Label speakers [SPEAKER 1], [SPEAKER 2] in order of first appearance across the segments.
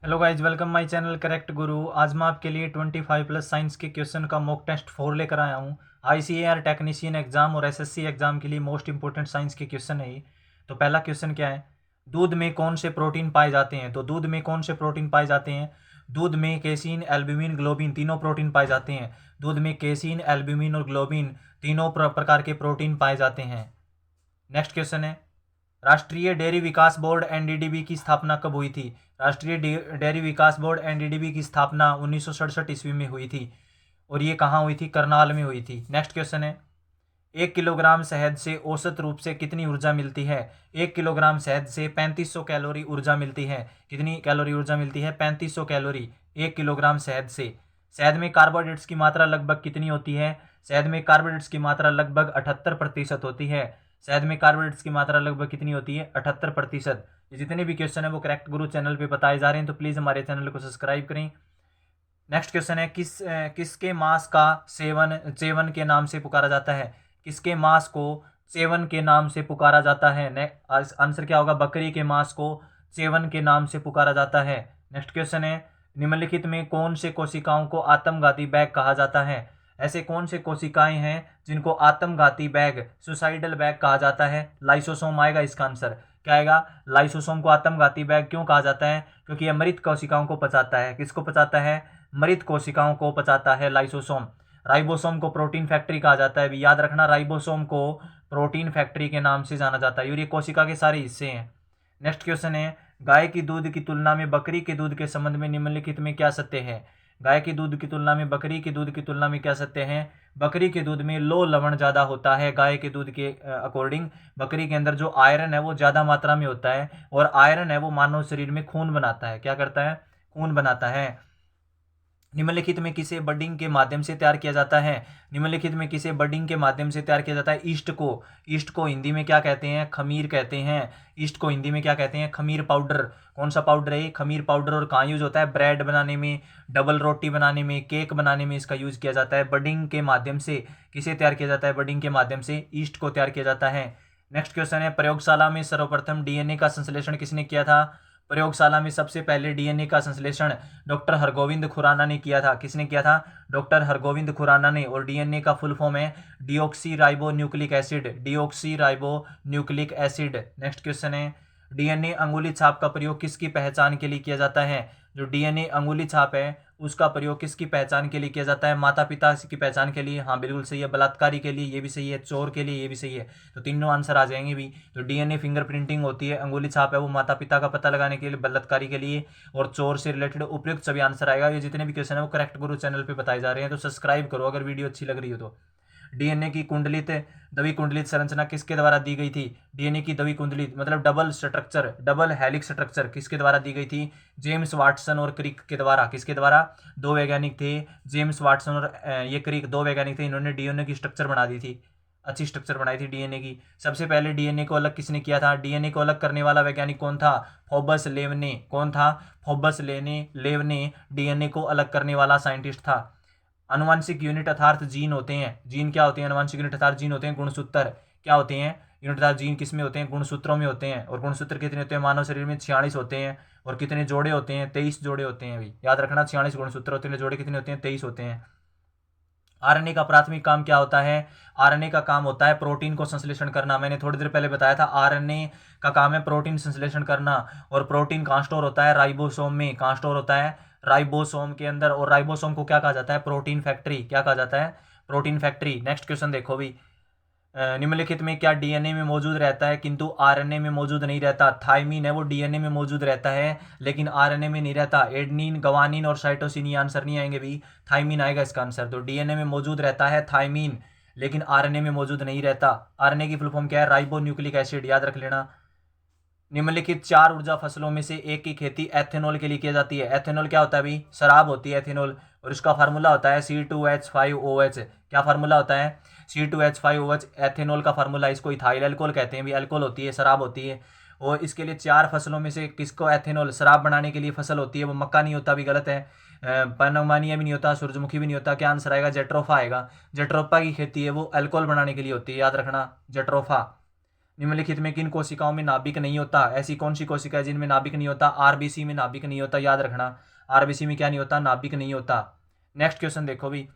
[SPEAKER 1] Hello guys, welcome my channel correct गुरु। आज मैं आपके लिए 25 प्लस साइंस के क्वेश्चन का मॉक टेस्ट 4 लेकर आया हूँ। आईसीएआर टेक्नीशियन एग्जाम और एसएससी एग्जाम के लिए मोस्ट इंपोर्टेंट साइंस के क्वेश्चन है ये। तो पहला क्वेश्चन क्या है, दूध में कौन से प्रोटीन पाए जाते हैं। तो दूध में कौन से प्रोटीन पाए जाते हैं, दूध में केसिन, एल्ब्यूमिन, ग्लोबिन तीनों प्रोटीन पाए जाते हैं। दूध में केसिन, एल्ब्यूमिन और ग्लोबिन तीनों प्रकार के प्रोटीन पाए जाते हैं। नेक्स्ट क्वेश्चन है, राष्ट्रीय डेयरी विकास बोर्ड एनडीडीबी की स्थापना कब हुई थी। राष्ट्रीय डेयरी विकास बोर्ड एनडीडीबी की स्थापना 1967 ईस्वी में हुई थी और ये कहाँ हुई थी, करनाल में हुई थी। नेक्स्ट क्वेश्चन है, 1 किलोग्राम शहद से औसत रूप से कितनी ऊर्जा मिलती है। 1 किलोग्राम शहद से 3500 कैलोरी ऊर्जा मिलती है। कितनी कैलोरी ऊर्जा मिलती है, 3500 कैलोरी 1 किलोग्राम शहद से। शहद में कार्बोहाइड्रेट्स की मात्रा लगभग कितनी होती है। शहद में कार्बोहाइड्रेट्स की मात्रा लगभग 78% होती है। शहद में कार्बोहाइड्रेट्स की मात्रा लगभग कितनी होती है, 78%। ये जितने भी क्वेश्चन है वो करेक्ट गुरु चैनल पे बताए जा रहे हैं, तो प्लीज़ हमारे चैनल को सब्सक्राइब करें। नेक्स्ट क्वेश्चन है, किसके मांस का सेवन के नाम से पुकारा जाता है। किसके मांस को सेवन के नाम से पुकारा जाता है। आंसर क्या होगा, बकरी के मांस को सेवन के नाम से पुकारा जाता है। नेक्स्ट क्वेश्चन है, निम्नलिखित में कौन से कोशिकाओं को आत्मघाती बैग कहा जाता है। ऐसे कौन से कोशिकाएं हैं जिनको आत्मघाती बैग, सुसाइडल बैग कहा जाता है। लाइसोसोम आएगा इसका आंसर। क्या आएगा, लाइसोसोम को आत्मघाती बैग क्यों कहा जाता है, क्योंकि यह मृत कोशिकाओं को पचाता है। किसको पचाता है, मृत कोशिकाओं को पचाता है लाइसोसोम। राइबोसोम को प्रोटीन फैक्ट्री कहा जाता है, भी याद रखना, राइबोसोम को प्रोटीन फैक्ट्री के नाम से जाना जाता है और ये कोशिका के सारे हिस्से हैं। नेक्स्ट क्वेश्चन है, गाय की दूध की तुलना में बकरी के दूध के संबंध में निम्नलिखित में क्या सत्य है। गाय की दूध की तुलना में बकरी के दूध की तुलना में क्या सत्य है। बकरी के दूध में लो लवण ज़्यादा होता है। गाय के दूध के अकॉर्डिंग बकरी के अंदर जो आयरन है वो ज़्यादा मात्रा में होता है और आयरन है वो मानव शरीर में खून बनाता है। क्या करता है, खून बनाता है। निम्नलिखित में किसे बडिंग के माध्यम से तैयार किया जाता है। निम्नलिखित में किसे बडिंग के माध्यम से तैयार किया जाता है, ईस्ट को। ईस्ट को हिंदी में क्या कहते हैं, खमीर कहते हैं। ईस्ट को हिंदी में क्या कहते हैं, खमीर पाउडर। कौन सा पाउडर है, खमीर पाउडर। और कहाँ यूज होता है, ब्रेड बनाने में, डबल रोटी बनाने में, केक बनाने में इसका यूज किया जाता है। बडिंग के माध्यम से किसे तैयार किया जाता है, बडिंग के माध्यम से ईस्ट को तैयार किया जाता है। नेक्स्ट क्वेश्चन है, प्रयोगशाला में सर्वप्रथम डीएनए का संश्लेषण किसने किया था। प्रयोगशाला में सबसे पहले डीएनए का संश्लेषण डॉक्टर हरगोविंद खुराना ने किया था। किसने किया था, डॉक्टर हरगोविंद खुराना ने। और डीएनए का फुल फॉर्म है deoxy ribo nucleic acid. Deoxy ribo nucleic acid. Next question है, डीएनए अंगुली छाप का प्रयोग किसकी पहचान के लिए किया जाता है। जो डीएनए अंगुली छाप है उसका प्रयोग किसकी पहचान के लिए किया जाता है, माता पिता की पहचान के लिए। हाँ बिल्कुल सही है। बलात्कारी के लिए ये भी सही है, चोर के लिए ये भी सही है, तो तीनों आंसर आ जाएंगे भी। तो डीएनए फिंगरप्रिंटिंग होती है, अंगुली छाप है वो माता पिता का पता लगाने के लिए, बलात्कारी के लिए, और चोर से रिलेटेड उपयुक्त सभी आंसर आएगा। ये जितने भी क्वेश्चन है वो करेक्ट गुरु चैनल पे बताए जा रहे हैं, तो सब्सक्राइब करो अगर वीडियो अच्छी लग रही हो तो। डीएनए की कुंडलित द्वि कुंडलित संरचना किसके द्वारा दी गई थी। डीएनए की द्वि कुंडलित मतलब double structure, double helix structure किसके द्वारा दी गई थी, जेम्स वाटसन और क्रिक के द्वारा। किसके द्वारा, दो वैज्ञानिक थे, जेम्स वाटसन और ये क्रिक, दो वैज्ञानिक थे। इन्होंने डीएनए की स्ट्रक्चर बना दी थी, अच्छी स्ट्रक्चर बनाई थी डीएनए की। सबसे पहले डीएनए को अलग किसने किया था, डीएनए को अलग करने वाला वैज्ञानिक कौन था, फोबस लेवने। कौन था, फोबस लेवने डीएनए को अलग करने वाला साइंटिस्ट था। अनुवांशिक यूनिट अर्थात जीन होते हैं। जीन क्या होते हैं, अनुवांशिक यूनिट अर्थात जीन होते हैं गुणसूत्र। क्या होते हैं, यूनिट अर्थात जीन किस में होते हैं, गुणसूत्रों में होते हैं। और गुणसूत्र कितने होते हैं, मानव शरीर में 46 होते हैं। और कितने जोड़े होते हैं, 23 जोड़े होते हैं। अभी याद रखना, 46 गुणसूत्र होते हैं, जोड़े कितने होते हैं, 23 होते हैं। आरएनए का प्राथमिक काम क्या होता है, आरएनए का काम होता है प्रोटीन को संश्लेषण करना। मैंने थोड़ी देर पहले बताया था आरएनए का काम है प्रोटीन संश्लेषण करना। और प्रोटीन कहाँ स्टोर होता है, राइबोसोम में। कहाँ स्टोर होता है, राइबोसोम के अंदर। और राइबोसोम को क्या कहा जाता है, प्रोटीन फैक्ट्री। क्या कहा जाता है, प्रोटीन फैक्ट्री। नेक्स्ट क्वेश्चन देखो भी, निम्नलिखित में क्या डीएनए में मौजूद रहता है किंतु आरएनए में मौजूद नहीं रहता। थाइमीन है वो डीएनए में मौजूद रहता है लेकिन आरएनए में नहीं रहता। एडनिन, गवानीन और साइटोसिन ये आंसर नहीं आएंगे भी, थाइमीन आएगा इसका आंसर। तो डीएनए में मौजूद रहता है थाइमीन लेकिन आरएनए में मौजूद नहीं रहता। आरएनए की फुल फॉर्म क्या है, राइबो न्यूक्लिक एसिड, याद रख लेना। निम्नलिखित 4 ऊर्जा फसलों में से एक की खेती एथेनॉल के लिए की जाती है। एथेनॉल क्या होता है भाई, शराब होती है एथेनॉल। और इसका फार्मूला होता है C2H5OH। क्या फार्मूला होता है, C2H5OH एथेनॉल का फार्मूला। इसको इथाइल अल्कोहल कहते हैं भी, अल्कोहल होती है, शराब होती है। और इसके लिए 4 फसलों में से किसको एथेनॉल, शराब बनाने के लिए फसल होती है वो मक्का नहीं होता, भी गलत है। पनमानिया भी नहीं होता, सूरजमुखी भी नहीं होता। क्या आंसर आएगा, जेट्रोफा आएगा। जेट्रोफा की खेती है वो अल्कोहल बनाने के लिए होती है, याद रखना, जेट्रोफा। निम्नलिखित में किन कोशिकाओं में नाभिक नहीं होता? ऐसी कौन सी कोशिका है जिनमें नाभिक नहीं होता? आरबीसी में नाभिक नहीं होता, याद रखना। आरबीसी में क्या नहीं होता? नाभिक नहीं होता। नेक्स्ट क्वेश्चन देखो भी,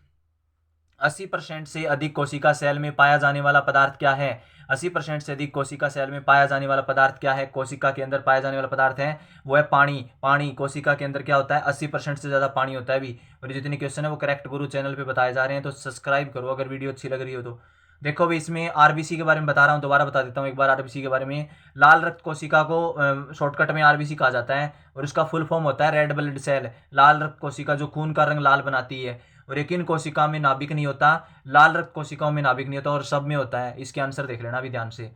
[SPEAKER 1] 80% से अधिक कोशिका सेल में पाया जाने वाला पदार्थ क्या है? 80% से अधिक कोशिका सेल में पाया जाने वाला पदार्थ क्या है? कोशिका के अंदर पाया जाने वाला पदार्थ है वो है पानी। पानी कोशिका के अंदर क्या होता है? 80% से ज़्यादा पानी होता है भी। और ये जितने क्वेश्चन है वो करेक्ट गुरु चैनल पे बताए जा रहे हैं, तो सब्सक्राइब करो अगर वीडियो अच्छी लग रही हो तो। देखो भी इसमें आरबीसी के बारे में बता रहा हूँ, दोबारा बता देता हूँ एक बार आरबीसी के बारे में। लाल रक्त कोशिका को शॉर्टकट में आरबीसी कहा जाता है और उसका फुल फॉर्म होता है रेड ब्लड सेल। लाल रक्त कोशिका जो खून का रंग लाल बनाती है। और एक इन कोशिका में नाभिक नहीं होता? लाल रक्त कोशिकाओं में नाभिक नहीं होता और सब में होता है। इसके आंसर देख लेना भी ध्यान से।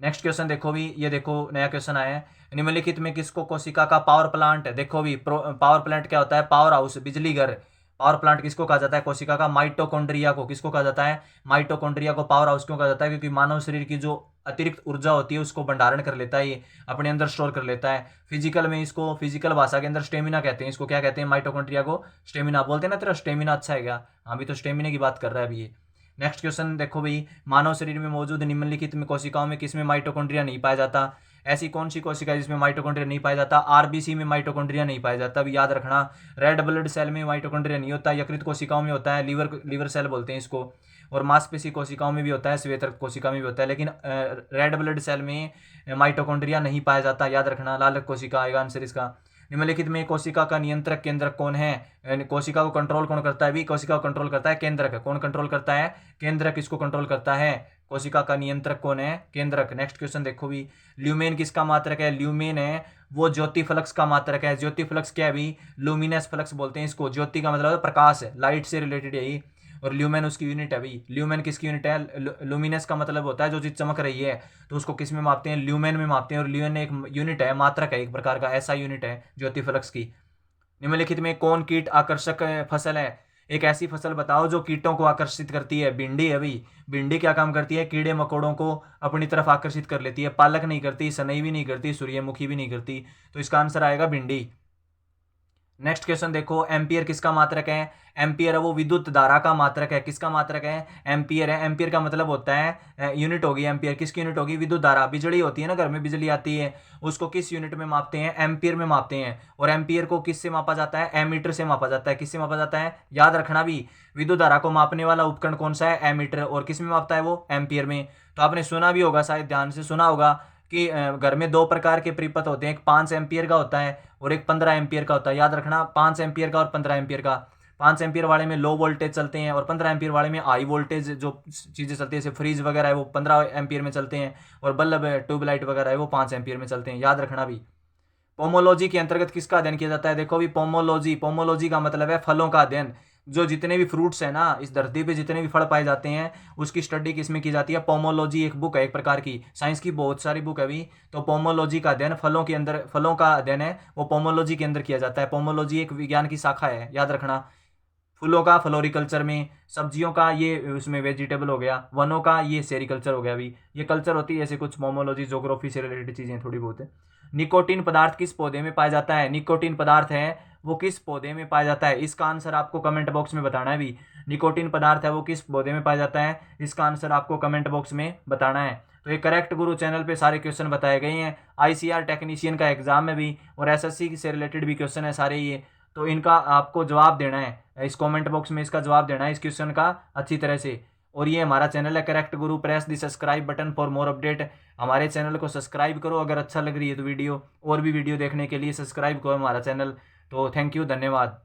[SPEAKER 1] नेक्स्ट क्वेश्चन देखो भी, ये देखो नया क्वेश्चन आया है। निम्नलिखित में किसको कोशिका का पावर प्लांट? देखो भी पावर प्लांट क्या होता है? पावर हाउस, बिजली घर। पावर प्लांट किसको कहा जाता है? कोशिका का। माइटोकॉन्ड्रिया को किसको कहा जाता है? माइटोकॉन्ड्रिया को पावर हाउस क्यों कहा जाता है? क्योंकि मानव शरीर की जो अतिरिक्त ऊर्जा होती है उसको भंडारण कर लेता है, ये अपने अंदर स्टोर कर लेता है। फिजिकल में इसको, फिजिकल भाषा के अंदर स्टेमिना कहते हैं। इसको क्या कहते हैं? माइटोकॉन्ड्रिया को स्टेमिना बोलते हैं ना। तेरा स्टेमिना अच्छा है क्या? हाँ भी, तो स्टेमिना की बात कर रहा है अभी ये। नेक्स्ट क्वेश्चन देखो भाई, मानव शरीर में मौजूद निम्नलिखित में कोशिकाओं में किसमें माइटोकॉन्ड्रिया नहीं पाया जाता? ऐसी कौन सी कोशिका है जिसमें माइटोकॉन्ड्रिया नहीं पाया जाता? आरबीसी में माइटोकॉन्ड्रिया नहीं पाया जाता, भी याद रखना। रेड ब्लड सेल में माइटोकॉन्ड्रिया नहीं होता। यकृत कोशिकाओं में होता है, लीवर सेल बोलते हैं इसको। और मांसपेशी कोशिकाओं में भी होता है, श्वेत रक्त कोशिका में भी होता है, लेकिन रेड ब्लड सेल में माइटोकॉन्ड्रिया नहीं पाया जाता, याद रखना। लाल रक्त कोशिका आएगा आंसर इसका। निम्नलिखित में कोशिका का नियंत्रक केंद्रक कौन है? कोशिका को कंट्रोल कौन करता है? भी कोशिका को कंट्रोल करता है केंद्रक। कौन कंट्रोल करता है? केंद्रक इसको कंट्रोल करता है। कोशिका का नियंत्रक कौन है? केंद्रक। नेक्स्ट क्वेश्चन देखो भी, ल्यूमेन किसका मात्रक है? ल्यूमेन है वो ज्योति फ्लक्स का मात्रक है। ज्योति फ्लक्स क्या है भी? लुमिनस फ्लक्स बोलते हैं इसको। ज्योति का मतलब है प्रकाश है, लाइट से रिलेटेड यही। और ल्यूमेन उसकी यूनिट है भाई। ल्यूमेन किसकी यूनिट है? लुमिनस का मतलब होता है जो चीज चमक रही है, तो उसको किस में मापते हैं? ल्यूमेन में मापते हैं। और ल्यूमेन एक यूनिट है, मात्रक है एक प्रकार का, ऐसा यूनिट है ज्योति फ्लक्स की। निम्नलिखित में कौन कीट आकर्षक फसल है? एक ऐसी फसल बताओ जो कीटों को आकर्षित करती है। भिंडी है भाई। भिंडी क्या काम करती है? कीड़े मकोड़ों को अपनी तरफ आकर्षित कर लेती है। पालक नहीं करती, सनई भी नहीं करती, सूर्यमुखी भी नहीं करती, तो इसका आंसर आएगा भिंडी। नेक्स्ट क्वेश्चन देखो, एम्पियर किसका मात्रक है? एम्पियर है वो विद्युत धारा का मात्रक है। किसका मात्रक है? एम्पियर है। एम्पियर का मतलब होता है यूनिट होगी। एम्पियर किसकी यूनिट होगी? विद्युत धारा। बिजली होती है ना, घर में बिजली आती है, उसको किस यूनिट में मापते हैं? एम्पियर में मापते हैं। और एम्पियर को किससे मापा जाता है? एमीटर से मापा जाता है। किससे मापा जाता है? याद रखना भी, विद्युत धारा को मापने वाला उपकरण कौन सा है? एमीटर। और किस में मापता है वो? एम्पियर में। तो आपने सुना भी होगा, शायद ध्यान से सुना होगा कि घर में दो प्रकार के परिपथ होते हैं, एक 5 एम्पियर का होता है और एक 15 एम्पियर का होता है। याद रखना, 5 एम्पियर का और 15 एम्पियर का। 5 एम्पियर वाले में लो वोल्टेज चलते हैं और 15 एम्पियर वाले में हाई वोल्टेज जो चीज़ें चलती है, जैसे फ्रीज वगैरह है वो 15 एम्पियर में चलते हैं, और बल्ब ट्यूबलाइट वगैरह है वो 5 एम्पियर में चलते हैं। याद रखना भी। पोमोलॉजी के अंतर्गत किसका अध्ययन किया जाता है? देखो भी, पोमोलॉजी का मतलब है फलों का अध्ययन। जो जितने भी फ्रूट्स है ना इस धरती पे, जितने भी फल पाए जाते हैं, उसकी स्टडी किसमें की जाती है? पोमोलॉजी एक बुक है, एक प्रकार की साइंस की बहुत सारी बुक है भी। तो पोमोलॉजी का अध्ययन फलों के अंदर, फलों का अध्ययन है वो पोमोलॉजी के अंदर किया जाता है। पोमोलॉजी एक विज्ञान की शाखा है, याद रखना। फूलों का फ्लोरिकल्चर में, सब्जियों का ये उसमें वेजिटेबल हो गया, वनों का ये सेरिकल्चर हो गया भी। ये कल्चर होती है, ऐसे कुछ पोमोलॉजी ज्योग्राफी से रिलेटेड चीज़ें थोड़ी बहुत है। निकोटीन पदार्थ किस पौधे में पाया जाता है? निकोटीन पदार्थ है वो किस पौधे में पाया जाता है? इसका आंसर आपको कमेंट बॉक्स में बताना है भी। निकोटीन पदार्थ है वो किस पौधे में पाया जाता है? इसका आंसर आपको कमेंट बॉक्स में बताना है। तो ये करेक्ट गुरु चैनल पे सारे क्वेश्चन बताए गए हैं। आईसीआर टेक्नीशियन का एग्जाम है भी, और एसएससी से रिलेटेड भी क्वेश्चन है सारे ये। तो इनका आपको जवाब देना है, इस कमेंट बॉक्स में इसका जवाब देना है इस क्वेश्चन का अच्छी तरह से। और ये हमारा चैनल है correct Guru. Press the subscribe button for more update. हमारे चैनल को सब्सक्राइब करो अगर अच्छा लग रही है तो वीडियो, और भी वीडियो देखने के लिए सब्सक्राइब करो हमारा चैनल। तो थैंक यू, धन्यवाद।